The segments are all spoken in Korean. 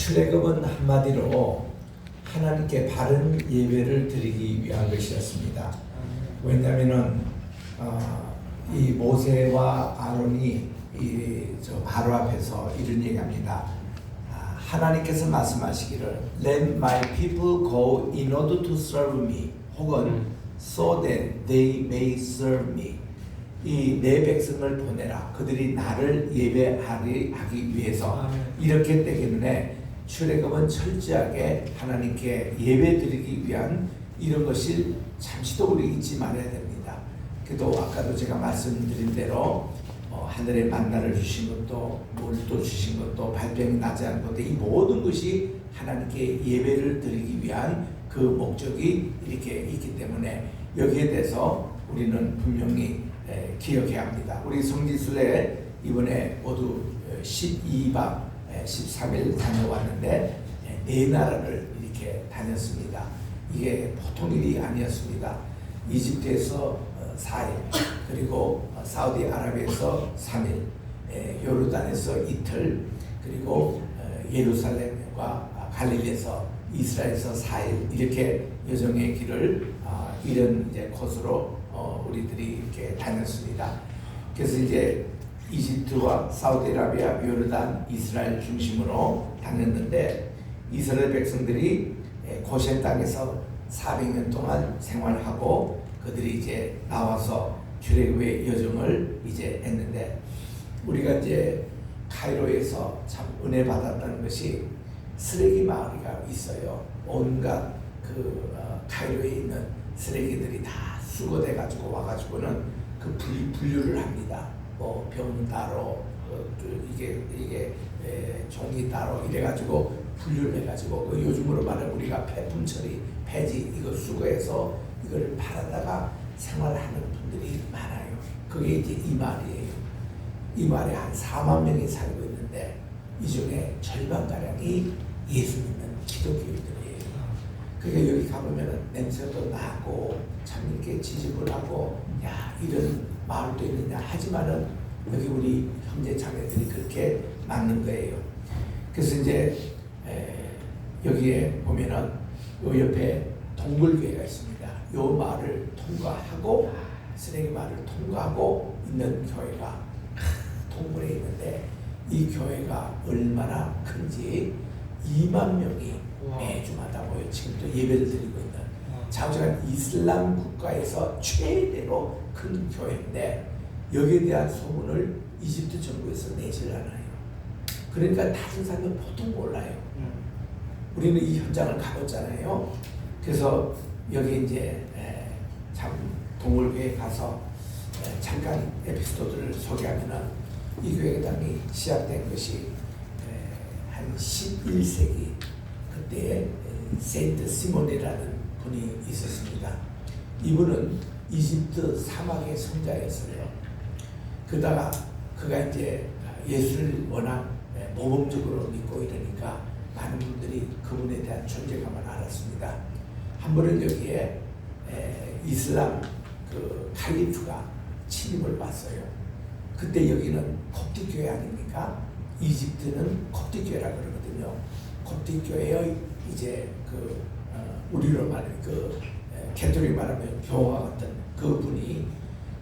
출애굽은 한마디로 하나님께 바른 예배를 드리기 위한 것이었습니다. 왜냐하면은 이 모세와 아론이 저 바로 앞에서 이런 얘기합니다. 하나님께서 말씀하시기를 Let my people go in order to serve me 혹은 so that they may serve me. 이 내 백성을 보내라. 그들이 나를 예배하기 위해서 이렇게 되기 때문에 출애굽은 철저하게 하나님께 예배드리기 위한 이런 것을 잠시도 우리 잊지 말아야 됩니다. 그래도 아까도 제가 말씀드린 대로 하늘에 만나를 주신 것도 물도 주신 것도 발병이 나지 않은 것도 이 모든 것이 하나님께 예배를 드리기 위한 그 목적이 이렇게 있기 때문에 여기에 대해서 우리는 분명히 기억해야 합니다. 우리 성지순례 이번에 모두 12박 13일 다녀왔는데 네 나라를 이렇게 다녔습니다. 이게 보통 일이 아니었습니다. 이집트에서 4일, 그리고 사우디아라비아에서 3일, 요르단에서 이틀, 그리고 예루살렘과 갈릴리에서 이스라엘에서 4일 이렇게 여정의 길을 이런 이제 코스로 우리들이 이렇게 다녔습니다. 그래서 이제 이집트와 사우디아라비아, 요르단, 이스라엘 중심으로 다녔는데 이스라엘 백성들이 고센 땅에서 400년 동안 생활하고 그들이 이제 나와서 출애굽의 여정을 이제 했는데 우리가 이제 카이로에서 참 은혜 받았다는 것이 쓰레기 마을이가 있어요. 온갖 그 카이로에 있는 쓰레기들이 다 수거돼 가지고 와가지고는 그 분류를 합니다. 뭐 병 따로 이게 종이 따로 이래가지고 분류를 해가지고 그 요즘으로 말하면 우리가 폐품 처리, 폐지 이거 수거해서 이걸 팔아다가 생활하는 분들이 많아요. 그게 이제 이 마을이에요. 이 마을에 한 4만 명이 살고 있는데 이 중에 절반가량이 예수 믿는 기독교인들이에요. 그러니까 여기 가보면 냄새도 나고 참 이렇게 지저분하고 야 이런 마을도 있느냐 하지만은 여기 우리 형제 자매들이 그렇게 맞는 거예요. 그래서 이제 여기에 보면은 요 옆에 동굴교회가 있습니다. 요 마을을 통과하고 쓰레기 마을을 통과하고 있는 교회가 동굴에 있는데 이 교회가 얼마나 큰지 2만 명이 매주마다 모여 지금도 예배를 드리고 있는 자주한 이슬람 국가에서 최대로 큰 교회인데 여기에 대한 소문을 이집트 정부에서 내질 않아요. 그러니까 다른 사람은 보통 몰라요. 우리는 이 현장을 가봤잖아요. 그래서 여기 이제 참 동굴교회 가서 잠깐 에피소드를 소개하면은 이 교회당이 시작된 것이 한 11세기 그때 세인트 시몬이라는 분이 있었습니다. 이분은 이집트 사막의 성자였어요. 그러다가 그가 이제 예수를 워낙 모범적으로 믿고 이러니까 많은 분들이 그분에 대한 존재감을 알았습니다. 한 번은 여기에 이슬람 그 칼리프가 침입을 왔어요. 그때 여기는 콥틱 교회 아닙니까? 이집트는 콥틱 교회라 그러거든요. 콥틱 교회의 이제 그 우리로 말하면 그 캐톨릭 말하면 교화 같은 그 분이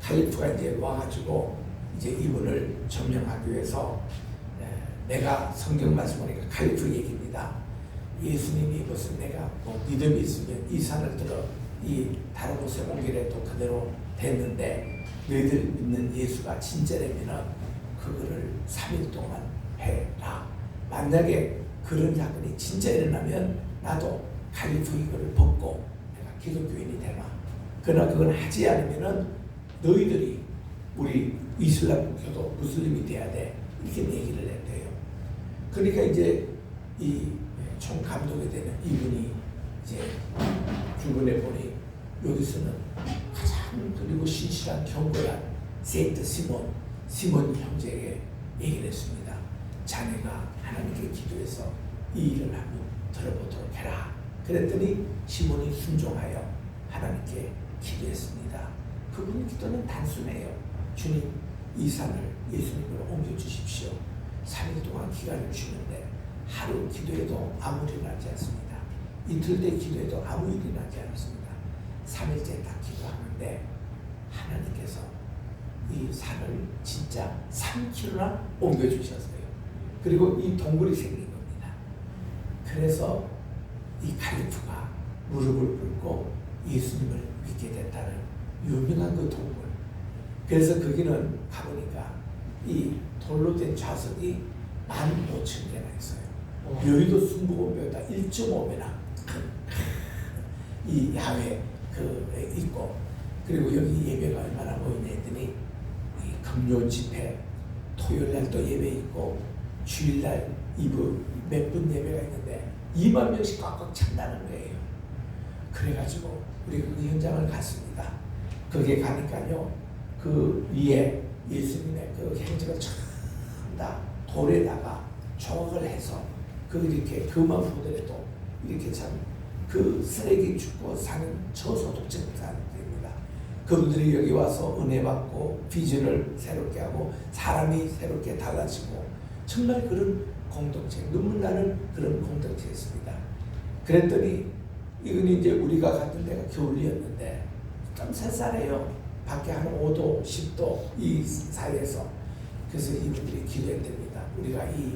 칼리프가 이제 와가지고 이제 이분을 점령하기 위해서 내가 성경 말씀하니까 칼리프 얘기입니다. 예수님이 무슨 내가 뭐 믿음이 있으면 이 산을 들어 이 다른 곳에 옮기래도 그대로 됐는데 너희들 믿는 예수가 진짜라면은 그거를 3일 동안 해라. 만약에 그런 사건이 진짜 일어나면 나도 칼리프 이거를 벗고 내가 기독교인이 되나. 그러나 그건 하지 않으면은 너희들이 우리 이슬람교도 무슬림이 돼야 돼. 이렇게 얘기를 했대요. 그러니까 이제 이 총 감독이 되는 이분이 이제 주변에 보니 여기서는 가장 그리고 신실한 경고한 세인트 시몬 형제에게 얘기를 했습니다. 자네가 하나님께 기도해서 이 일을 한번 들어보도록 해라. 그랬더니 시몬이 순종하여 하나님께 기도했습니다. 그분의 기도는 단순해요. 주님, 이 산을 예수님으로 옮겨주십시오. 3일 동안 기간을 주는데 하루 기도해도 아무 일 나지 않습니다. 이틀 때 기도해도 아무 일이 나지 않습니다. 3일째 딱 기도하는데 하나님께서 이 산을 진짜 3km나 옮겨주셨어요. 그리고 이 동굴이 생긴 겁니다. 그래서 이 칼리프가 무릎을 꿇고 예수님을 믿게 됐다는 유명한 그 동굴. 그래서 거기는 가보니까 이 돌로 된 좌석이 15,000개나 있어요. 여의도 순복음교회보다 1.5배나 이 야외 있고, 그리고 여기 예배가 얼마나 보이냐 했더니 이 금요 집회, 토요일 날 또 예배 있고, 주일날 몇 분 예배가 있는데 2만 명씩 꽉꽉 찬다는 거예요. 그래가지고 우리가 그 현장을 갔습니다. 거기에 가니까요, 그 위에 예수님의 그 행적을 전부 다 돌에다가 조각을 해서 이렇게 그만 보더라도 이렇게 참 그 쓰레기 줍고 사는 저소득층사람들입니다. 그분들이 여기 와서 은혜 받고 비전을 새롭게 하고 사람이 새롭게 달라지고 정말 그런 공동체, 눈물 나는 그런 공동체였습니다. 그랬더니 이건 이제 우리가 갔던 데가 겨울이었는데 좀 쌀쌀해요. 밖에 한 5도, 10도 이 사이에서. 그래서 이분들이 기도했답니다. 우리가 이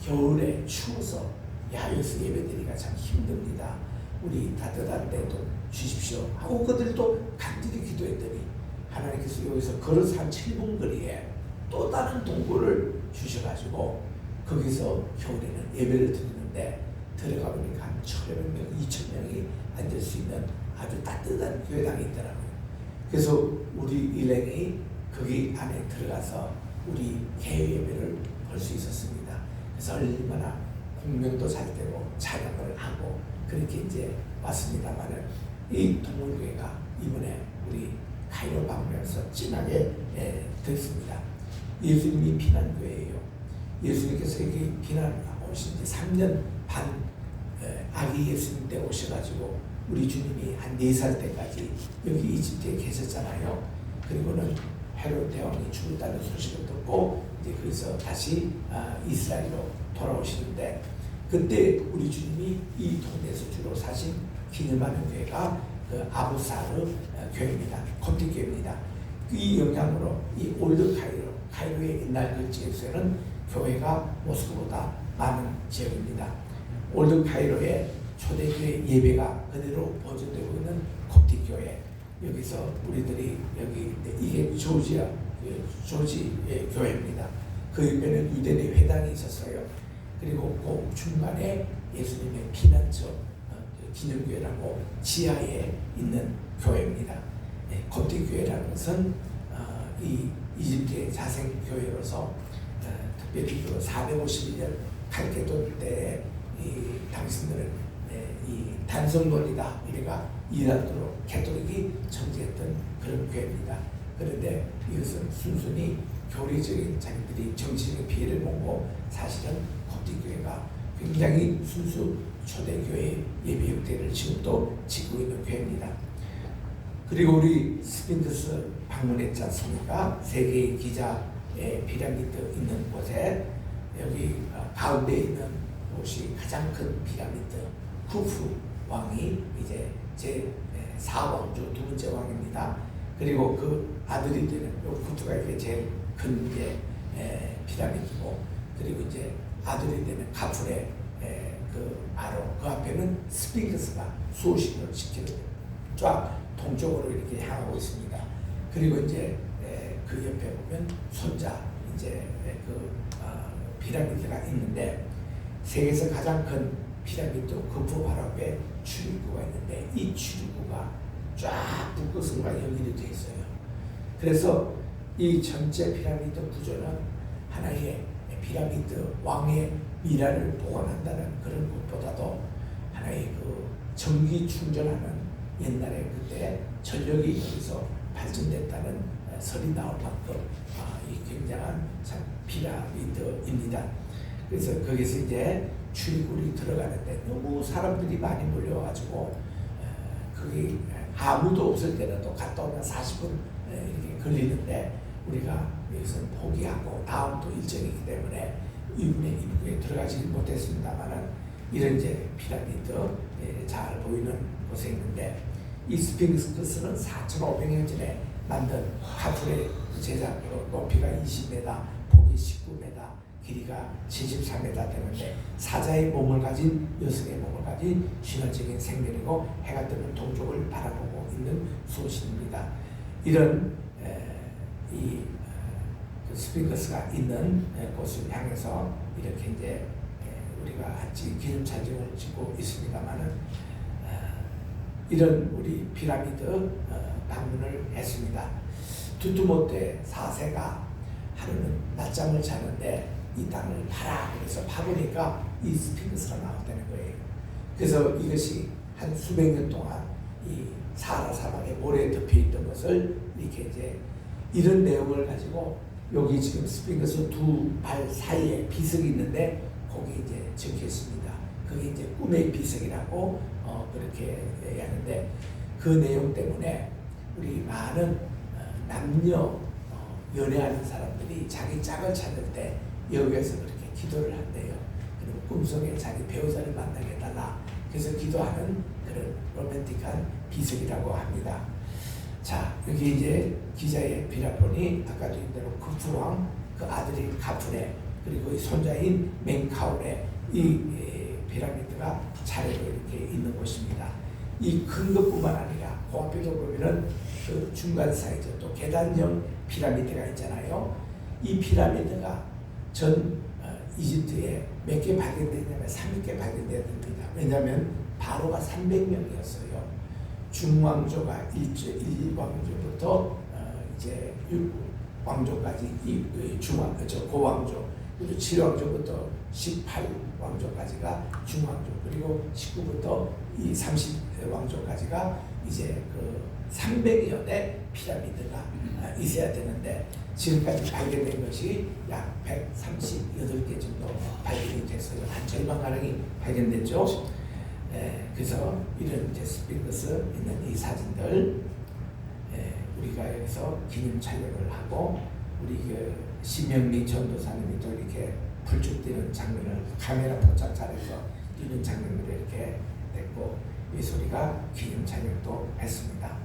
겨울에 추워서 야외에서 예배드리기가 참 힘듭니다. 우리 따뜻한 데도 주십시오 하고 그들도 간절히 기도했더니 하나님께서 여기서 걸어서 한 7분 거리에 또 다른 동굴을 주셔가지고 거기서 겨울에는 예배를 드리는데 들어가 보니까 한 1,500명, 2,000명이 앉을 수 있는 아주 따뜻한 교회당이 있더라고요. 그래서 우리 일행이 거기 안에 들어가서 우리 개회 예배를 볼 수 있었습니다. 그래서 얼마나 공명도 잘 되고 찬양을 하고 그렇게 이제 왔습니다만은 이 동물교회가 이번에 우리 카이로 방문해서 진하게 됐습니다. 예수님이 피난교회예요. 예수님께서 여기 피난 오신 지 3년 반 아기 예수님 때 오셔가지고 우리 주님이 한 4살 때까지 여기 이집트에 계셨잖아요. 그리고는 헤롯 대왕이 죽었다는 소식을 듣고 이제 그래서 다시 이스라엘로 돌아오시는데 그때 우리 주님이 이 동네에서 주로 사신 기념하는 교회가 그 아부사르 교회입니다. 콥틱 교회입니다. 이 영향으로 이 올드 카이로의 옛날 그 지역에서는 교회가 모스크보다 많은 지역입니다. 올드 카이로의 초대교회 예배가 그대로 보존되고 있는 콥틱 교회. 여기서 우리들이 여기 이게 조지 교회입니다. 그 옆에는 유대인의 회당이 있었어요. 그리고 그 중간에 예수님의 피난처 기념교회라고 지하에 있는 교회입니다. 콥틱 교회라는 것은 이 이집트의 자생교회로서 특별히 그 451년 칼케돈 때 이 당신들은 이 단성론이다 이래가 이란으로 캐톨릭이 정지했던 그런 교회입니다. 그런데 이것은 순순히 교리적인 자기들이 정치적인 피해를 보고 사실은 콥틱 교회가 굉장히 순수 초대교회 예배 형태를 지금도 지고 있는 교회입니다. 그리고 우리 스핑크스 방문했지 않습니까? 세계의 기자의 피라미드 있는 곳에 여기 가운데 있는 곳이 가장 큰 피라미드 쿠프 왕이 이제 제 4왕 중 2번째 왕입니다. 그리고 그 아들이 되는 쿠프가 이게 제일 큰 게 피라미드고 그리고 이제 아들이 되는 카프레 바로 그 앞에는 스핑크스가 수십을 시키는 쫙 동쪽으로 이렇게 향하고 있습니다. 그리고 이제 그 옆에 보면 손자 이제 피라미드가 있는데 세계에서 가장 큰 피라미드 쿠프 바로 앞에 출입구가 있는데 이 출입구가 쫙 북극성과 연결이 되어 있어요. 그래서 이 전체 피라미드 구조는 하나의 피라미드 왕의 미라를 보관한다는 그런 것보다도 하나의 그 전기 충전하는 옛날에 그때 전력이 여기서 발전됐다는 설이 나올 만큼 이 굉장한 참 피라미드입니다. 그래서 거기서 이제 출입구를 들어가는데 너무 사람들이 많이 몰려가지고 거기 아무도 없을 때는 또 갔다 오면 40분 이렇게 걸리는데 우리가 여기서 포기하고 다음 또 일정이기 때문에 이분의 입구에 들어가지 못했습니다만은 이런 이제 피라미드 잘 보이는 곳에 있는데 이 스핑크스는 4,500년 전에 만든 카프레 제작으로 높이가 20m, 폭이 19m, 길이가 73m 되는데 사자의 몸을 가진 여성의 몸을 가진 신화적인 생명이고 해가 뜨는 동쪽을 바라보고 있는 소신입니다. 이런 그 스핑크스가 있는 곳을 향해서 이렇게 이제 우리가 기념 사진을 찍고 있습니다만은 이런 우리 피라미드 방문을 했습니다. 두투모테 4세가 하루는 낮잠을 자는데 이 땅을 파라 그래서 파보니까 이 스핑크스가 나왔다는 거예요. 그래서 이것이 한 수백 년 동안 이 사하라 사막에 모래에 덮여 있던 것을 이렇게 이제 이런 내용을 가지고 여기 지금 스핑크스 두 발 사이에 비석이 있는데 거기 이제 적혀 있습니다. 그게 이제 꿈의 비석이라고 그렇게 얘기하는데 그 내용 때문에 우리 많은 남녀 연애하는 사람들이 자기 짝을 찾을 때 여기에서 그렇게 기도를 한대요. 그리고 꿈속에 자기 배우자를 만나게 해달라. 그래서 기도하는 그런 로맨틱한 비석이라고 합니다. 자, 여기 이제 기자의 비라폰이 아까도 얘기한 대로 쿠프왕, 그 아들이 카프레, 그리고 이 손자인 맹카울의 이 피라미드가 차례로 이렇게 있는 곳입니다. 이 큰 것뿐만 아니라 그 앞에도 보면은 그 중간 사이즈 또 계단형 피라미드가 있잖아요. 이 피라미드가 전 이집트에 몇 개 발견됐냐면 300개 발견됩니다. 왜냐하면 바로가 300명이었어요. 중왕조가 1왕조부터 이제 6왕조까지 고왕조, 그리고 7왕조부터 18왕조까지가 중왕조, 그리고 19부터 이 30왕조까지가 이제 그 300여 대 피라미드가 있어야 되는데 지금까지 발견된 것이 약 138개 정도 발견이 됐어요. 한 절반가량이 발견됐죠. 그래서 이런 이제 스핑크스 있는 이 사진들 우리가 여기서 기념 촬영을 하고 우리 그 심영리 전도사님이 또 이렇게 불쭉 뛰는 장면을 카메라 포착잘해서 뛰는 장면을 이렇게 됐고 이 소리가 기념 촬영도 했습니다.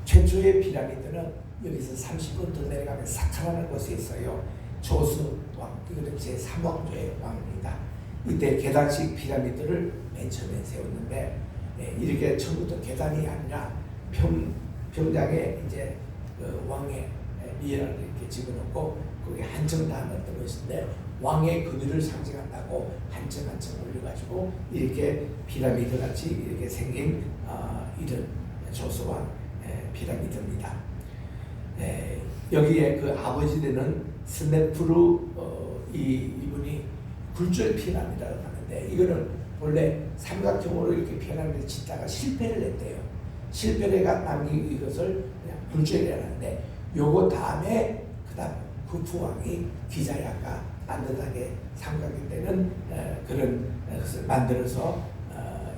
최초의 피라미드는 여기서 30분 더 내려가면 사카라는 곳에 있어요. 조수 왕, 이거는 제3왕조의 왕입니다. 이때 계단식 피라미드를 맨 처음에 세웠는데 이렇게 처음부터 계단이 아니라 평장에 이제 그 왕의 미라를 이렇게 집어넣고 거기에 한층 담았던 것인데 왕의 근위를 상징한다고 한층 올려가지고 이렇게 피라미드 같이 이렇게 생긴 이런 조수왕 피라미드입니다. 여기에 그 아버지 되는 스네프루 이분이 굴절 피라미드라고 하는데 이거는 원래 삼각형으로 이렇게 피라미드 짓다가 실패를 했대요. 실패를 해가 남긴 이것을 그냥 굴절이라는데 요거 다음에 그다음 후프왕이 기자의 아까 반듯하게 삼각이 되는 그런 것을 만들어서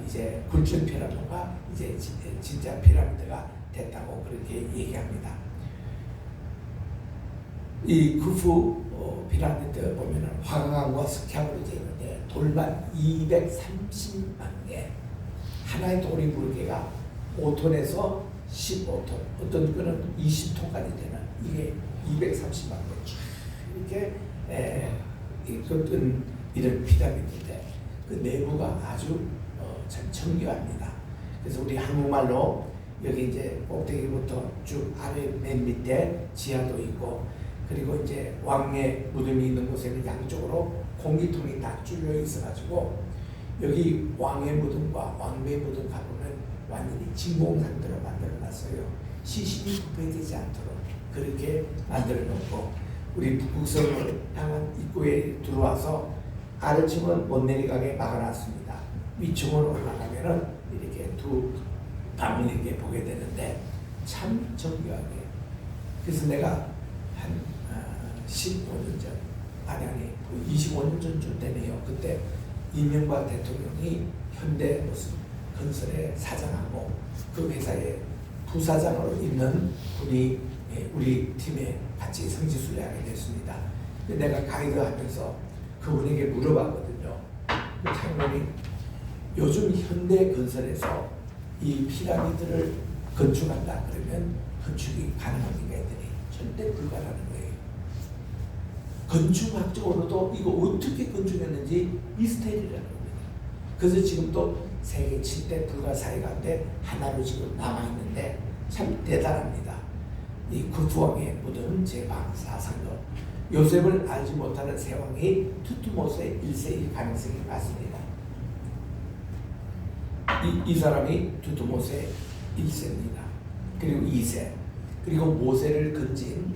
이제 굴절 피라미드가 이제 진짜 피라미드가 됐다고 그렇게 얘기합니다. 이 쿠프 피라미드 보면은 화강암과 석회암으로 되어 있는데 돌만 230만 개, 하나의 돌이 무게가 5톤에서 15톤, 어떤 거는 20톤까지 되는 이게 230만 개 이렇게 어떤 이런 피라미드인데 그 내부가 아주 참 정교합니다. 그래서 우리 한국말로 여기 이제 꼭대기부터 쭉 아래 맨 밑에 지하도 있고 그리고 이제 왕의 무덤이 있는 곳에는 양쪽으로 공기통이 딱 줄려 있어가지고 여기 왕의 무덤과 왕비의 무덤 가보면 완전히 진공 상태로 만들어놨어요. 시신이 부패되지 않도록 그렇게 만들어놓고 우리 북극성을 향한 입구에 들어와서 아래층은 못 내려가게 막아놨습니다. 위층으로 올라가면은 이렇게 두 방을 이렇게 보게 되는데 참 정교하게. 그래서 내가 한 15년 전, 아니 25년 전쯤 되네요. 그때 이명박 대통령이 현대 무슨 건설의 사장하고 그 회사의 부사장으로 있는 분이 우리 팀에 같이 성지순례하게 됐습니다. 내가 가이드 하면서 그분에게 물어봤거든요. 그 장로님, 요즘 현대 건설에서 이 피라미드를 건축한다 그러면 건축이 가능합니까 했더니 절대 불가라는 거예요. 건축학적으로도 이거 어떻게 건축했는지 미스테리라는 겁니다. 그래서 지금도 세계 7대 불가사의 가운데 하나로 지금 남아있는데 참 대단합니다. 이 쿠투왕의 묻은 제방 사상도 요셉을 알지 못하는 세왕이 투투모스의 1세일 가능성이 많습니다. 이 사람이 투투모스의 1세입니다. 그리고 2세, 그리고 모세를 건진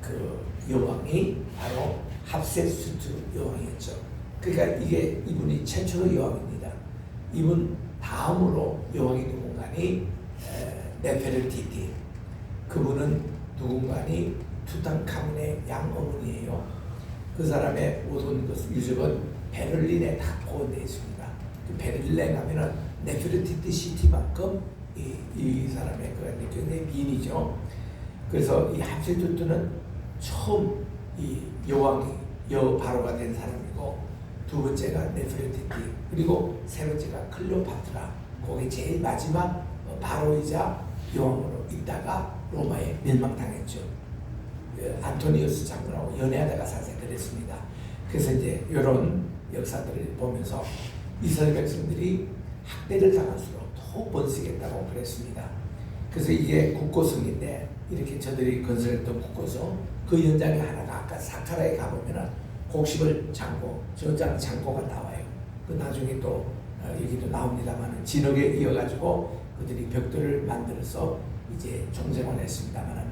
그 여왕이 바로 합세수트 여왕이었죠. 그러니까 이게 이분이 최초의 여왕입니다. 이분 다음으로 여왕이 누군가니 네페르티티, 그분은 누군가니 투탕카멘의 양어머니예요. 그 사람의 모든 유적은 베를린에 다 보관되어 있습니다. 그 베를린에 가면은 네페르티티 시티만큼 이 사람의 그 굉장히 미인이죠. 그래서 이 합세투트는 처음 이 여왕이 여바로가 된 사람이고, 두 번째가 네페르티티, 그리고 세 번째가 클레오파트라. 거기 제일 마지막 바로이자 여왕으로 있다가 로마에 멸망당했죠. 안토니우스 장군하고 연애하다가 사실 그랬습니다. 그래서 이제 이런 역사들을 보면서 이스라엘 백성들이 학대를 당할수록 더 번식했다고 그랬습니다. 그래서 이게 국고성인데, 이렇게 저들이 건설했던 국고성 그 현장에 하나가 아까 사카라에 가보면은 곡식을 창고, 저장 창고가 나와요. 그 나중에 또 여기도 나옵니다만은 진흙에 이어가지고 그들이 벽돌을 만들어서 이제 종생을 했습니다만은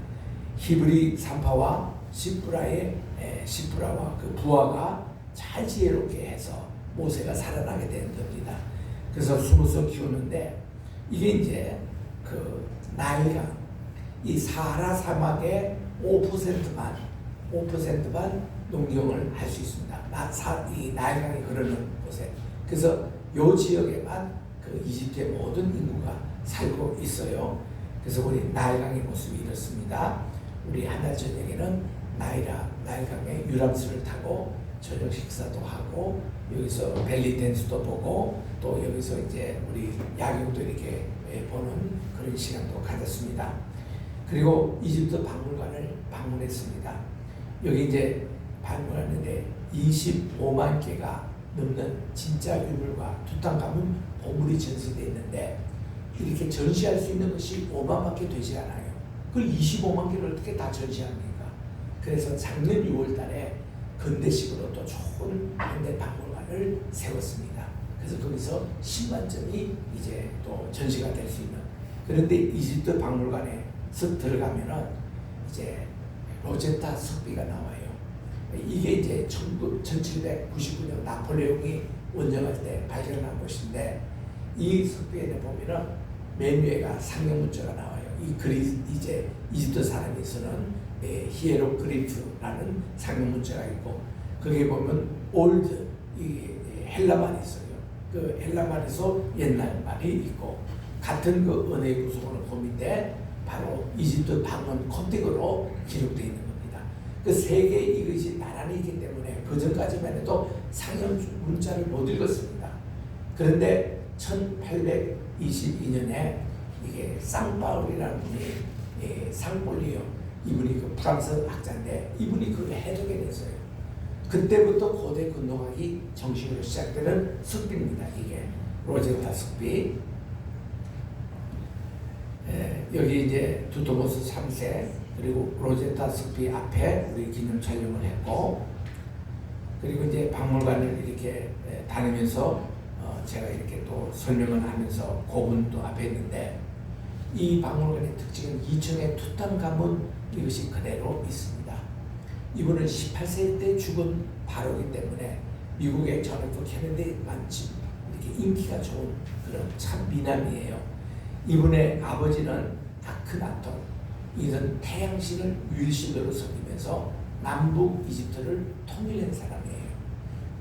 히브리 산파와 시프라와 그 부하가 잘 지혜롭게 해서 모세가 살아나게 된 겁니다. 그래서 수무서 키우는데 이게 이제 그 나일강, 이 사하라 사막의 5%만 농경을 할 수 있습니다. 이 나일강이 흐르는 곳에. 그래서 요 지역에만 그 이집트의 모든 인구가 살고 있어요. 그래서 우리 나일강의 모습이 이렇습니다. 우리 한 달 저녁에는 나일강의 유람선을 타고 저녁 식사도 하고, 여기서 벨리 댄스도 보고, 또 여기서 이제 우리 야경도 이렇게 보는 그런 시간도 가졌습니다. 그리고 이집트 박물관을 방문했습니다. 여기 이제 방문했는데 25만 개가 넘는 진짜 유물과 투탕카멘 보물이 전시되어 있는데, 이렇게 전시할 수 있는 것이 5만밖에 되지 않아요. 그걸 25만 개를 어떻게 다 전시합니까? 그래서 작년 6월 달에 근대식으로 또 좋은 현대 박물관을 세웠습니다. 그래서 거기서 10만 점이 이제 또 전시가 될 수 있는. 그런데 이집트 박물관에 쓱 들어가면은 이제 로제타 석비가 나와요. 이게 이제 1799년 나폴레옹이 원정할 때 발견한 곳인데, 이 석비에 보면은 맨 위에가 상형문자가 나와요. 이 글이 이제 이집트 사람이 쓰는 히에로그리프라는 상형문자가 있고, 거기에 보면 올드, 이 헬라말이 있어요. 그 헬라말에서 옛날 말이 있고, 같은 그 은혜의 구성으로 봄인데 바로 이집트 방언 콥틱으로 기록되어 있는 겁니다. 그 세 개 이것이 나란히 있기 때문에 그 전까지만 해도 상형 문자를 못 읽었습니다. 그런데 1822년에 이게 쌍바울이라는 분이, 상볼리오, 이분이 그 프랑스 학자인데 이분이 그걸 해석해 냈어요. 그때부터 고대 건너가기 정식으로 시작되는 석비입니다. 이게 로제타 석비. 여기 이제 투토모스 3세, 그리고 로제타 석비 앞에 우리 기념 촬영을 했고, 그리고 이제 박물관을 이렇게 다니면서 제가 이렇게 또 설명을 하면서 고분도 앞에 있는데, 이 박물관의 특징은 2층에 투탕카멘 이것이 그대로 있습니다. 이분은 18세 때 죽은 바로이기 때문에 미국의 존 F 케네디만큼 이렇게 인기가 좋은 그런 참 미남이에요. 이분의 아버지는 아크나톤, 이는 태양신을 유일신으로 섬기면서 남북 이집트를 통일한 사람이에요.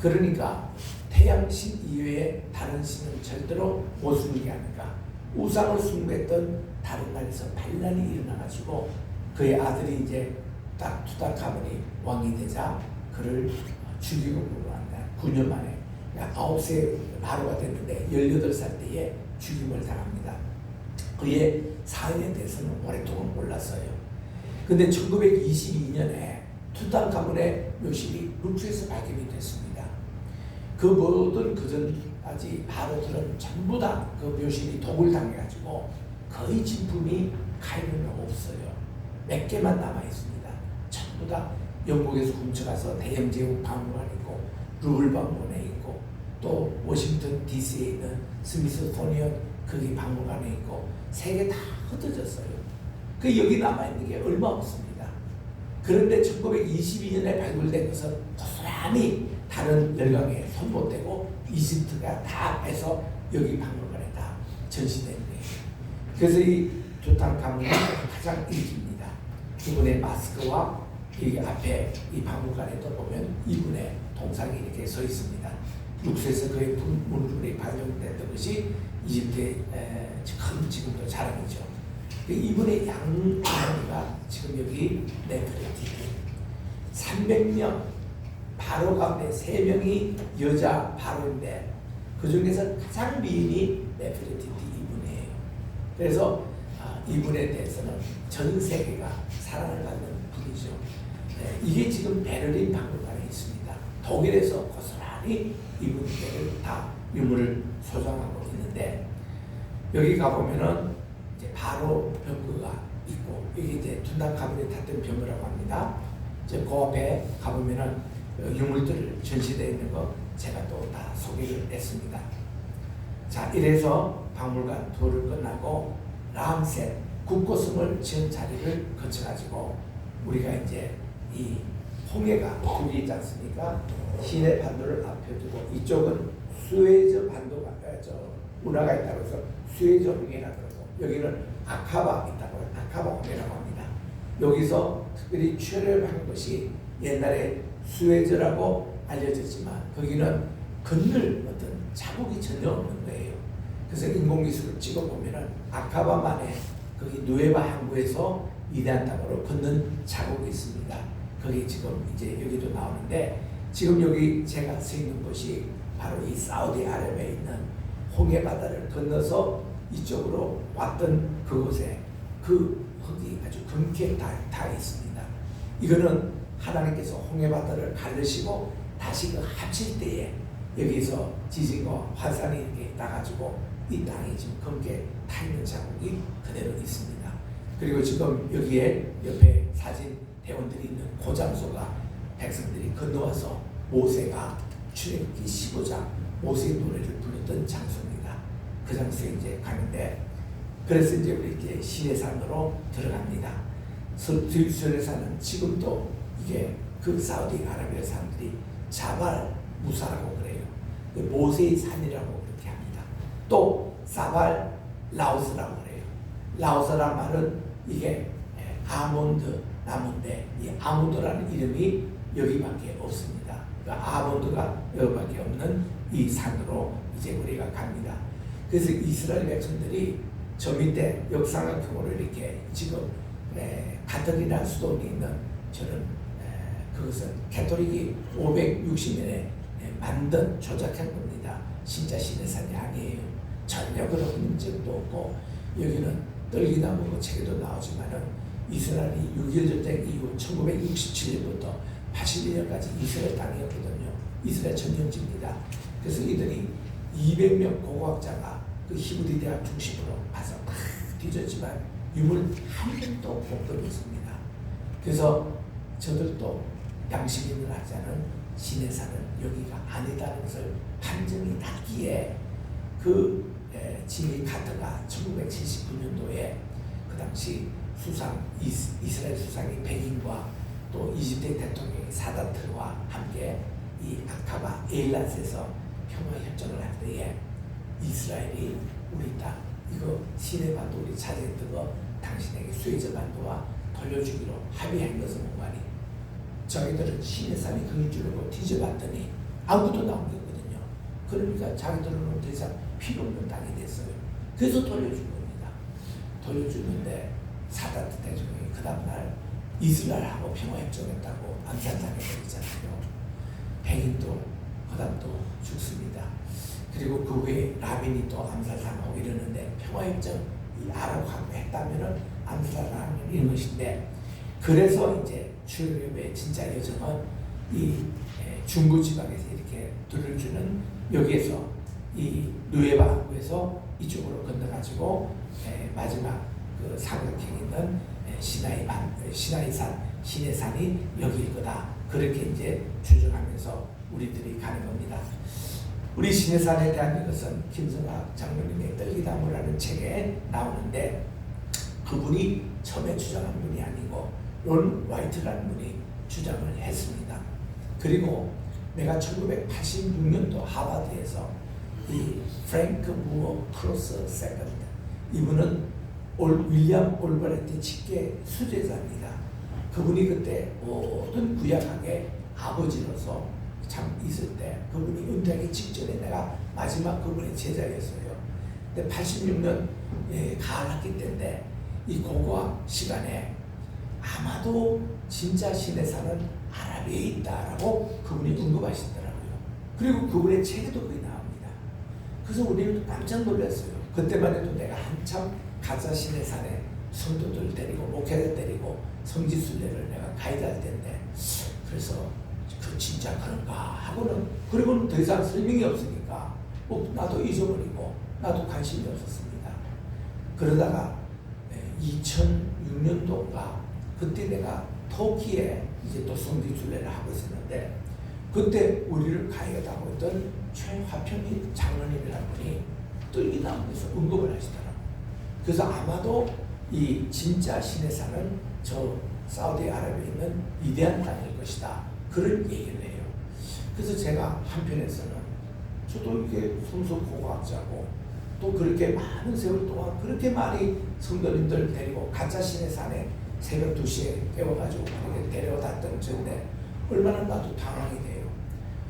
그러니까 태양신 이외에 다른 신은 절대로 못 숨기게 하니까 우상을 숭배했던 다른 나라에서 반란이 일어나가지고 그의 아들이 이제 딱 투탕카멘이 왕이 되자 그를 죽이고 물러간다. 9년 만에 9세 바로가 됐는데 18살 때에 죽임을 당합니다. 그의 사연에 대해서는 오랫동안 몰랐어요. 근데 1922년에 투탕카문의 묘실이 룩스에서 발견이 됐습니다. 그 모든 그전까지 바로들은 전부 다 그 묘실이 독을 당해가지고 거의 진품이 카이로는 없어요. 몇 개만 남아 있습니다. 전부 다 영국에서 훔쳐가서 대영제국 박물관에 있고 루블 박물관에 있고 또 워싱턴 DC에 있는 스미소토니언 거기 박물관에 있고 세계 다 흩어졌어요. 그 여기 남아있는 게 얼마 없습니다. 그런데 1922년에 발굴된 것은 고스란히 다른 열강에 선보되고 이집트가 다 해서 여기 박물관에 다 전시된 거예요. 그래서 이 투탕카문이 가장 인기입니다. 이분의 마스크와 여기 앞에 이 박물관에도 보면 이분의 동상이 이렇게 서 있습니다. 룩스에서 그의 문물이 발견됐던 것이 이집트의 지금도 자랑이죠. 이분의 양어머니가 지금 여기 네프레티티 300명 바로 가운데 3명이 여자 바로인데 그 중에서 가장 미인이 네프레티티 이분이에요. 그래서 이분에 대해서는 전 세계가 사랑을 받는 분이죠. 이게 지금 베를린 박물관에 있습니다. 독일에서 고스란히 이분들을 다 유물을 소장하고 있는데 여기 가보면은 이제 바로 병거가 있고 여기 이제 투탕카문이 탔던 병거라고 합니다. 이제 그 앞에 가보면은 유물들 전시되어 있는 거 제가 또 다 소개를 했습니다. 자, 이래서 박물관 투어를 끝나고 람셋 국고성을 지은 자리를 거쳐가지고 우리가 이제 이 홍해가 둘이 있지 않습니까? 시내 반도를 앞에 두고 이쪽은 수에즈 반도가 운하가 있다고 해서 수에즈 홍해라고 그러고 여기는 아카바 있다고 해서 아카바 홍해라고 합니다. 여기서 특별히 출혈한 것이 옛날에 수에즈라고 알려졌지만 거기는 건널 어떤 자국이 전혀 없는 거예요. 그래서 인공기술을 찍어보면은 아카바만에 거기 누에바 항구에서 위대한 땅으로 걷는 자국이 있습니다. 거기 지금 이제 여기도 나오는데 지금 여기 제가 서 있는 곳이 바로 이 사우디아라비아에 있는 홍해 바다를 건너서 이쪽으로 왔던 그곳에 그 흙이 아주 검게 다 있습니다. 이거는 하나님께서 홍해 바다를 가르시고 다시 그 합칠 때에 여기서 지진과 화산이 이렇게 나가지고 이 땅이 지금 검게 타 있는 자국이 그대로 있습니다. 그리고 지금 여기에 옆에 사진 대원들이 있는 그 장소가 백성들이 건너와서 모세가 출애굽기 15장 모세의 노래를 불렀던 장소입니다. 그 장소에 이제 가는데 그래서 이제 우리 이제 시내산으로 들어갑니다. 시내산은 지금도 이게 그 사우디아라비아 사람들이 자발 무사라고 그래요. 모세의 산이라고 그렇게 합니다. 또 사발 라오스라고 그래요. 라오스란 말은 이게 아몬드 나무인데 이 아몬드라는 이름이 여기밖에 없습니다. 그러니까 아몬드가 여기밖에 없는 이 산으로 이제 우리가 갑니다. 그래서 이스라엘 백성들이 저 밑에 역삼각형으로 이렇게 지금 가톨릭이라는 수도원이 있는 저는 그것은 가톨릭이 560년에 만든 조작한 겁니다. 진짜 시내산이 아니에요. 전혀 그런 문제도 없고 여기는 떨기나무 책에도 나오지만은 이스라엘이 6.1 전쟁 이후 1967년부터 81년까지 이스라엘 땅이었거든요. 이스라엘 점령지입니다. 그래서 이들이 200명 고고학자가 그 히브리 대학 중심으로 가서 다 뒤졌지만 유물 한 명도 못 걸었습니다. 그래서 저들도 양식인을 하자는 시내산은 여기가 아니다는 것을 판정이 났기에 그 지미 카터가 1979년도에 그 당시 수상 이스라엘 수상이 백인과 또 이집트 대통령이 사다트와 함께 이 아카바 에일랏에서 평화 협정을 할 때에 이스라엘이 우리 땅 이거 시내 반도 우리 차지했던 거 당신에게 수에즈 반도와 돌려주기로 합의한 것은 뭐하니 자기들은 시내산이 그럴 줄 알고 뒤져봤더니 아무것도 나온 거거든요. 그러니까 자기들은 더 이상 필요 없는 땅이 됐어요. 그래서 돌려준 겁니다. 돌려주는데 사다트 대통령이 그 다음날 이스라엘하고 평화협정했다고 암살당해버리잖아요. 백인도 그다음 또 죽습니다. 그리고 그 후에 라빈이 또 암살당하고 이러는데 평화협정 이 아랍하고 했다면은 암살당하는 이런 것인데, 그래서 이제 출애굽의 진짜 여정은 이 중부 지방에서 이렇게 들어주는 여기에서 이 누에바 항구에서 이쪽으로 건너가지고 마지막 그 삼각형에 있는 시나이산 시내산이 여기일 거다. 그렇게 이제 추정하면서 우리들이 가는 겁니다. 우리 시내산에 대한 이것은 김성학 장로님의 떨기다무라는 책에 나오는데, 그분이 처음에 주장한 분이 아니고 론 화이트라는 분이 주장을 했습니다. 그리고 내가 1986년도 하버드에서 이 프랭크 무어 크로스 세컨드, 이분은 윌리엄 올버레트 직계 수제자입니다. 그분이 그때 모든 구약학의 아버지로서 참 있을 때, 그분이 은퇴하기 직전에 내가 마지막 그분의 제자였어요. 근데 86년 가을 학기 때인데 이 고고학 시간에 아마도 진짜 신의 산은 아라비에 있다라고 그분이 언급하시더라고요. 그리고 그분의 책에도 그게 나옵니다. 그래서 우리는 깜짝 놀랐어요. 그때만 해도 내가 한참 가짜 신의 산에 성도들 데리고 목회자 데리고 성지순례를 내가 가이드할 때인데, 그래서 그 진짜 그런가 하고는, 그리고는 더 이상 설명이 없으니까 나도 잊어버리고 나도 관심이 없었습니다. 그러다가 2006년도인가 그때 내가 터키에 이제 또 성지순례를 하고 있었는데, 그때 우리를 가이드하고 있던 최화평이 장로님이라는 분이 또 이 나무에서 언급을 하시더라고요. 그래서 아마도 이 진짜 신의 산은 저 사우디아라비아에 있는 위대한 땅일 것이다, 그런 얘기를 해요. 그래서 제가 한편에서는 저도 이게 성서공학자고 또 그렇게 많은 세월 동안 그렇게 많이 성도님들 데리고 가짜 신의 산에 새벽 2시에 깨워가지고 그렇게 데려다던 저인데 얼마나 나도 당황이 돼요.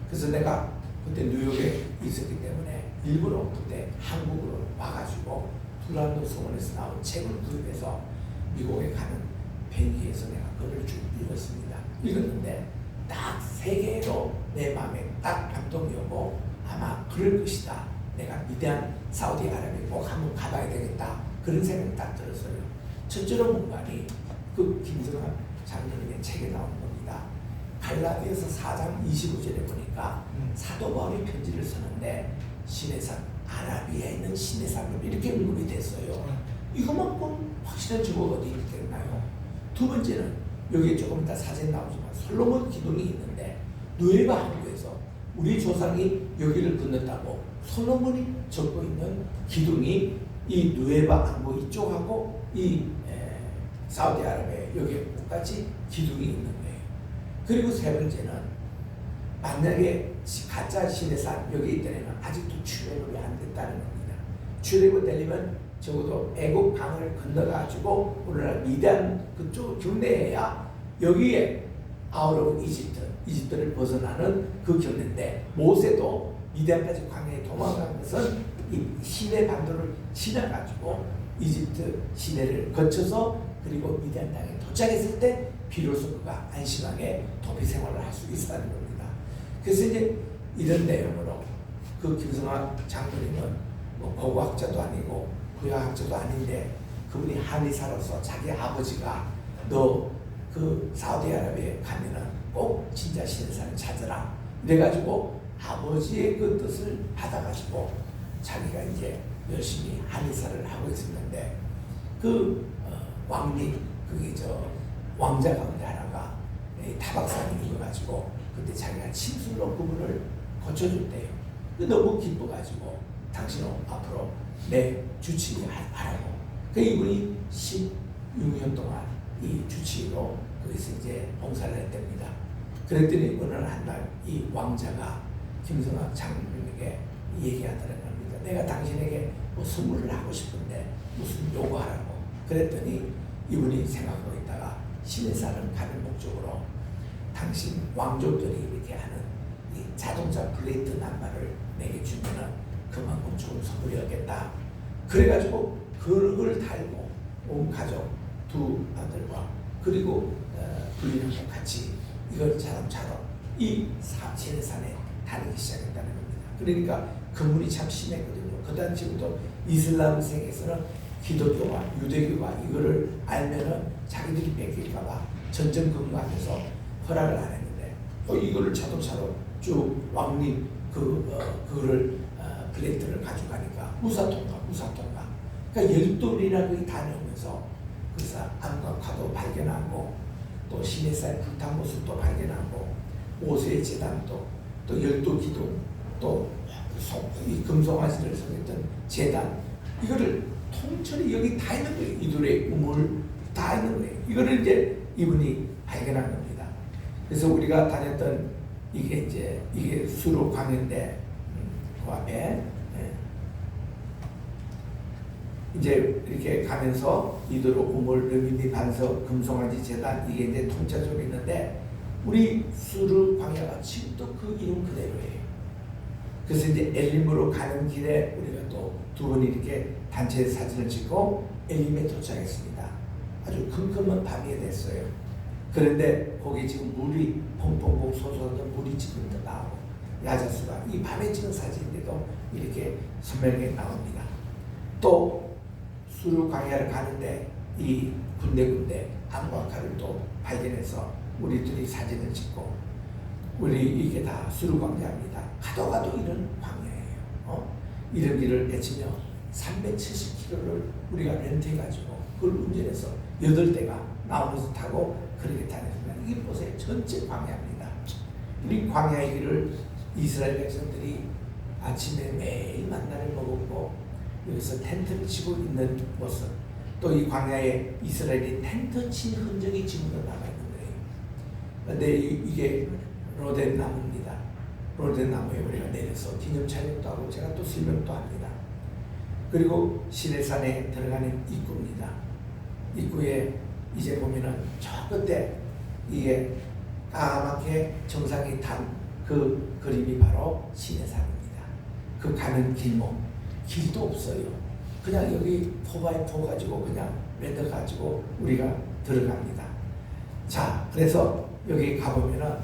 그래서 내가 그때 뉴욕에 있었기 때문에 일부러 그때 한국으로 와가지고 둘란도 성원에서 나온 책을 구입해서 미국에 가는 비행기에서 내가 그걸 쭉 읽었습니다. 읽었는데 딱 세 개로 내 마음에 딱 감동이 오고, 아마 그럴 것이다, 내가 위대한 사우디아라비아 꼭 한번 가봐야 되겠다, 그런 생각이 딱 들었어요. 첫째로 뭔가니 그 김성학 장로님의 책에 나오는 겁니다. 갈라디아서 4장 25절에 보니까 사도 바울이 편지를 쓰는데 시내산, 아라비아에 있는 시내산으로 이렇게 언급이 됐어요. 이것만큼 확실한 증거가 어디 있겠나요? 두 번째는 여기에 조금 이따 사진 나오지만 솔로몬 기둥이 있는데 누에바 항구에서 우리 조상이 여기를 건넜다고 솔로몬이 적고 있는 기둥이 이 누에바 항구 이쪽하고 이 사우디아라비아 여기에 똑같이 기둥이 있는 거예요. 그리고 세 번째는 만약에 가짜 신의 산 여기 있다면 아직도 출애굽이 안 됐다는 겁니다. 출애굽 되려면 적어도 애국 강을 건너가지고 오늘날 미디안 그쪽 경내에야 여기에 아웃 오브 이집트를 벗어나는 그 경내인데, 모세도 미디안까지 광야에 도망간 것은 이 시내 반도를 지나가지고 이집트 시내를 거쳐서 그리고 미디안 땅에 도착했을 때 비로소 그가 안심하게 도피 생활을 할 수 있었다는 겁니다. 그래서 이제 이런 내용으로 그 김성학 장로님은 뭐 고고학자도 아니고 구약학자도 아닌데 그분이 한의사로서 자기 아버지가 너 그 사우디아라비아에 가면은 꼭 진짜 신의 산을 찾으라 그래가지고 아버지의 그 뜻을 받아가지고 자기가 이제 열심히 한의사를 하고 있었는데, 그 왕비 그게 저 왕자 가운데 하나가 타박상이 있어가지고 그때 자기가 침술로 그분을 고쳐줬대요. 너무 기뻐가지고 당신은 앞으로 내 주치의 하라고. 그 이분이 16년 동안 이 주치의로 거기서 이제 봉사를 했답니다. 그랬더니 어느 한날 이 왕자가 김성학 장로님에게 얘기하더라는 겁니다. 내가 당신에게 뭐 선물을 하고 싶은데 무슨 요구하라고. 그랬더니 이분이 생각하고 있다가 시내산을 가는 목적으로 당신 왕족들이 이렇게 하는 이 자동차 플레이트 낱말을 내게 주면은 그만큼 좋은 선물이 얻겠다. 그래가지고 그걸 달고 온 가족 두 아들과 그리고 부인하고 같이 이걸 자동차로 이 시내산에 다니기 시작했다는 겁니다. 그러니까 그물이 참 심했거든요. 그 당시부터 이슬람 세계에서는 기독교와 유대교가 이거를 알면은 자기들이 뺏길까봐 전전 근거하면서 허락을 안 했는데 이거를 자동차로 쭉 왕립 그거를 플레이트를 가져가니까 무사통과. 그러니까 12일이나 거기 다녀오면서 그래서 암각화도 발견하고 또 시내살 불탄 모습도 발견하고 모세의 제단도 또 12기둥 또 이 금송아지를 섬겼던 제단 이거를 통째로 여기 다 있는 거예요. 이들의 우물 다 있는 거예요. 이거를 이제 이분이 발견한 겁니다. 그래서 우리가 다녔던 이게 수로 광야인데 그 앞에 이제 이렇게 가면서 이도로 우물 르미니 반석 금송아지 제단 이게 이제 통째로 있는데 우리 수르 광야가 지금도 그 이름 그대로예요. 그래서 이제 엘림으로 가는 길에 우리가 또 두 번이 이렇게 단체 사진을 찍고 엘림에 도착했습니다. 아주 컴컴한 밤이 됐어요. 그런데 거기 지금 물이 펑펑펑 솟아서 물이 지금 나오고 야자수가 이 밤에 찍은 사진인데도 이렇게 선명하게 나옵니다. 또 수르 광야를 가는데 이 군데군데 암과카를 또 발견해서 우리들이 사진을 찍고 우리 이게 다 수르 광야입니다. 가도 이런 광야예요. 이런 길을 헤치며 370km를 우리가 렌트해가지고 그걸 운전해서 8대가 나오면서 타고 그렇게 다녔습니다. 이게 보세요. 전체 광야입니다. 이 광야의 길을 이스라엘 백성들이 아침에 매일 만나를 먹었고 여기서 텐트를 치고 있는 모습 또 이 광야에 이스라엘이 텐트 친 흔적이 지금도 남아있는 거예요. 근데 이게 로덴 나무입니다. 로덴 나무에 우리가 내려서 기념 촬영도 하고 제가 또 설명도 합니다. 그리고 시내산에 들어가는 입구입니다. 입구에 이제 보면은 저 끝에 이게 까맣게 정상이 탄 그 그림이 바로 시내산입니다. 그 가는 길목 길도 없어요. 그냥 여기 4x4 가지고 그냥 매달 가지고 우리가 들어갑니다. 자, 그래서 여기 가보면은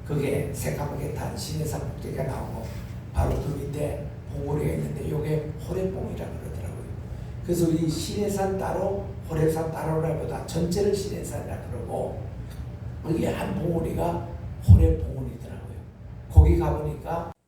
그게 새까맣게 탄 시내산 꼭대기가 나오고 바로 그 밑에 봉우리가 있는데 이게 호렙봉이라고 그러더라고요. 그래서 이 시내산 따로 호렙산 따로라보다 전체를 시내산이라 그러고 여기 한 봉우리가 호렙봉우리더라고요. 거기 가보니까